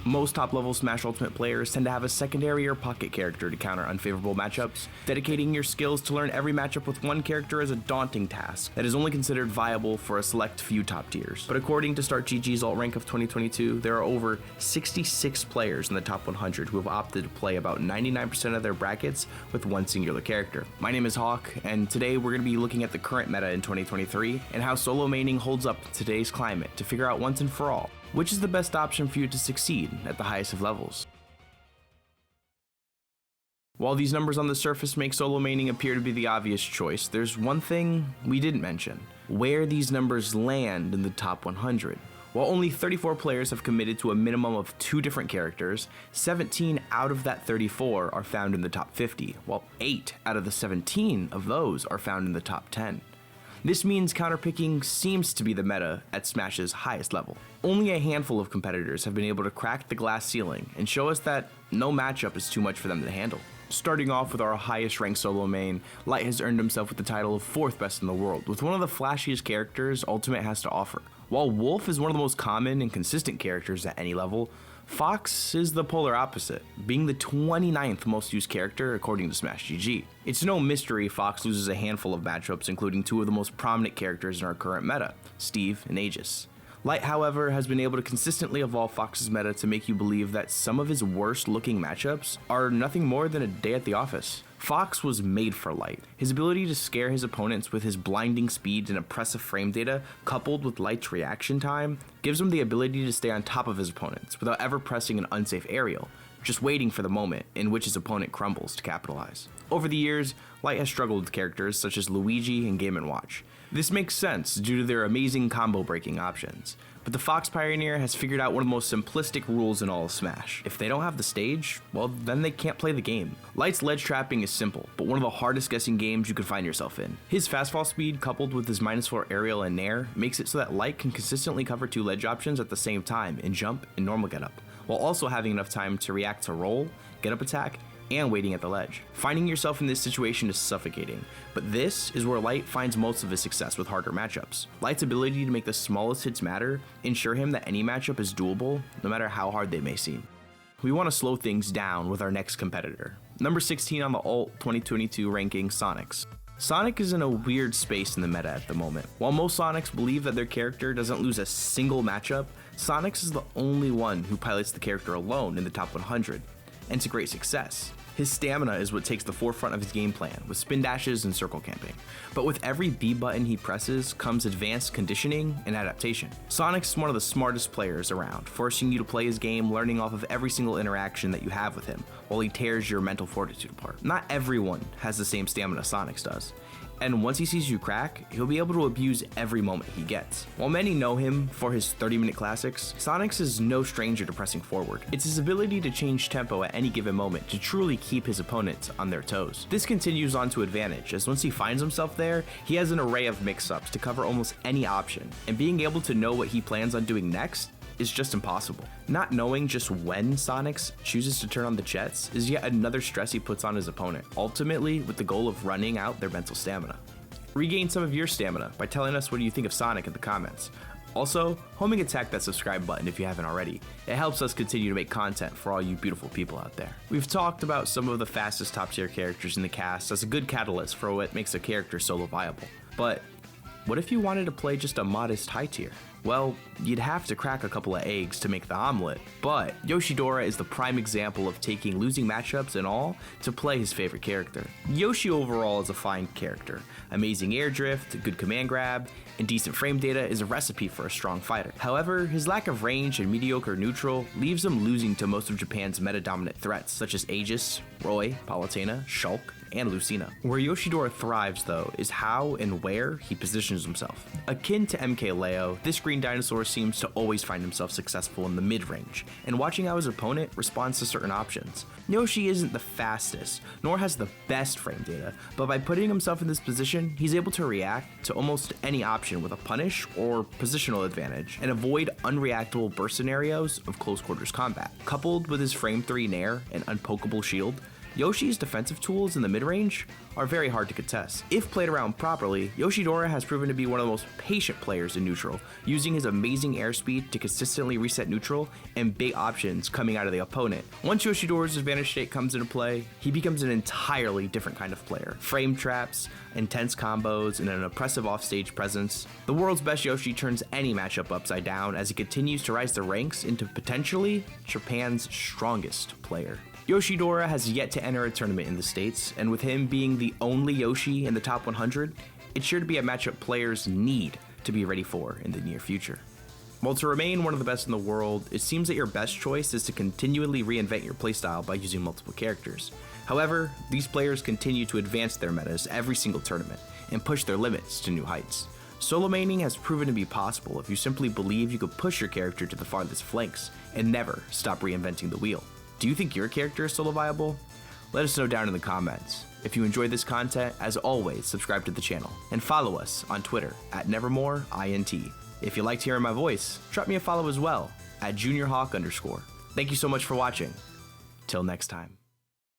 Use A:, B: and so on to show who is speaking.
A: Most top-level Smash Ultimate players tend to have a secondary or pocket character to counter unfavorable matchups. Dedicating your skills to learn every matchup with one character is a daunting task that is only considered viable for a select few top tiers. But according to StartGG's alt rank of 2022, there are over 66 players in the top 100 who have opted to play about 99% of their brackets with one singular character. My name is Hawk, and today we're going to be looking at the current meta in 2023 and how solo maining holds up in today's climate to figure out once and for all which is the best option for you to succeed at the highest of levels. While these numbers on the surface make solo maining appear to be the obvious choice, there's one thing we didn't mention: where these numbers land in the top 100. While only 34 players have committed to a minimum of 2 different characters, 17 out of that 34 are found in the top 50, while 8 out of the 17 of those are found in the top 10. This means counterpicking seems to be the meta at Smash's highest level. Only a handful of competitors have been able to crack the glass ceiling and show us that no matchup is too much for them to handle. Starting off with our highest ranked solo main, Light has earned himself with the title of 4th best in the world, with one of the flashiest characters Ultimate has to offer. While Wolf is one of the most common and consistent characters at any level, Fox is the polar opposite, being the 29th most used character according to Smash GG. It's no mystery Fox loses a handful of matchups, including 2 of the most prominent characters in our current meta, Steve and Aegis. Light, however, has been able to consistently evolve Fox's meta to make you believe that some of his worst looking matchups are nothing more than a day at the office. Fox was made for Light. His ability to scare his opponents with his blinding speed and impressive frame data, coupled with Light's reaction time, gives him the ability to stay on top of his opponents without ever pressing an unsafe aerial, just waiting for the moment in which his opponent crumbles to capitalize. Over the years, Light has struggled with characters such as Luigi and Game & Watch. This makes sense due to their amazing combo breaking options, but the Fox Pioneer has figured out one of the most simplistic rules in all of Smash. If they don't have the stage, well then they can't play the game. Light's ledge trapping is simple, but one of the hardest guessing games you could find yourself in. His fast fall speed coupled with his -4 aerial and nair makes it so that Light can consistently cover 2 ledge options at the same time in jump and normal getup, while also having enough time to react to roll, get up attack, and waiting at the ledge. Finding yourself in this situation is suffocating, but this is where Light finds most of his success with harder matchups. Light's ability to make the smallest hits matter ensure him that any matchup is doable, no matter how hard they may seem. We want to slow things down with our next competitor. Number 16 on the alt 2022 ranking, Sonix. Sonic is in a weird space in the meta at the moment. While most Sonics believe that their character doesn't lose a single matchup, Sonix is the only one who pilots the character alone in the top 100, and to great success. His stamina is what takes the forefront of his game plan, with spin dashes and circle camping. But with every B button he presses comes advanced conditioning and adaptation. Sonix is one of the smartest players around, forcing you to play his game, learning off of every single interaction that you have with him, while he tears your mental fortitude apart. Not everyone has the same stamina Sonix does, and once he sees you crack, he'll be able to abuse every moment he gets. While many know him for his 30-minute classics, Sonix is no stranger to pressing forward. It's his ability to change tempo at any given moment to truly keep his opponents on their toes. This continues on to advantage, as once he finds himself there, he has an array of mix-ups to cover almost any option, and being able to know what he plans on doing next is just impossible. Not knowing just when Sonix chooses to turn on the jets is yet another stress he puts on his opponent, ultimately with the goal of running out their mental stamina. Regain some of your stamina by telling us what you think of Sonic in the comments. Also, homing attack that subscribe button if you haven't already. It helps us continue to make content for all you beautiful people out there. We've talked about some of the fastest top tier characters in the cast as a good catalyst for what makes a character solo viable. But what if you wanted to play just a modest high tier? Well, you'd have to crack a couple of eggs to make the omelet, but Yoshidora is the prime example of taking losing matchups and all to play his favorite character. Yoshi overall is a fine character. Amazing air drift, good command grab, and decent frame data is a recipe for a strong fighter. However, his lack of range and mediocre neutral leaves him losing to most of Japan's meta-dominant threats such as Aegis, Roy, Palutena, Shulk, and Lucina. Where Yoshidora thrives though is how and where he positions himself. Akin to MK Leo, this green dinosaur seems to always find himself successful in the mid-range, and watching how his opponent responds to certain options. Yoshi isn't the fastest, nor has the best frame data, but by putting himself in this position, he's able to react to almost any option with a punish or positional advantage, and avoid unreactable burst scenarios of close quarters combat. Coupled with his frame 3 nair and unpokable shield, Yoshi's defensive tools in the mid-range are very hard to contest. If played around properly, Yoshidora has proven to be one of the most patient players in neutral, using his amazing airspeed to consistently reset neutral and bait options coming out of the opponent. Once Yoshidora's advantage state comes into play, he becomes an entirely different kind of player. Frame traps, intense combos, and an oppressive offstage presence. The world's best Yoshi turns any matchup upside down as he continues to rise the ranks into potentially Japan's strongest player. Yoshidora has yet to enter a tournament in the States, and with him being the only Yoshi in the top 100, it's sure to be a matchup players need to be ready for in the near future. While to remain one of the best in the world, it seems that your best choice is to continually reinvent your playstyle by using multiple characters. However, these players continue to advance their metas every single tournament and push their limits to new heights. Solo maining has proven to be possible if you simply believe you could push your character to the farthest flanks and never stop reinventing the wheel. Do you think your character is solo viable? Let us know down in the comments. If you enjoyed this content, as always, subscribe to the channel and follow us on Twitter at NevermoreINT. If you liked hearing my voice, drop me a follow as well at JuniorHawk_. Thank you so much for watching. Till next time.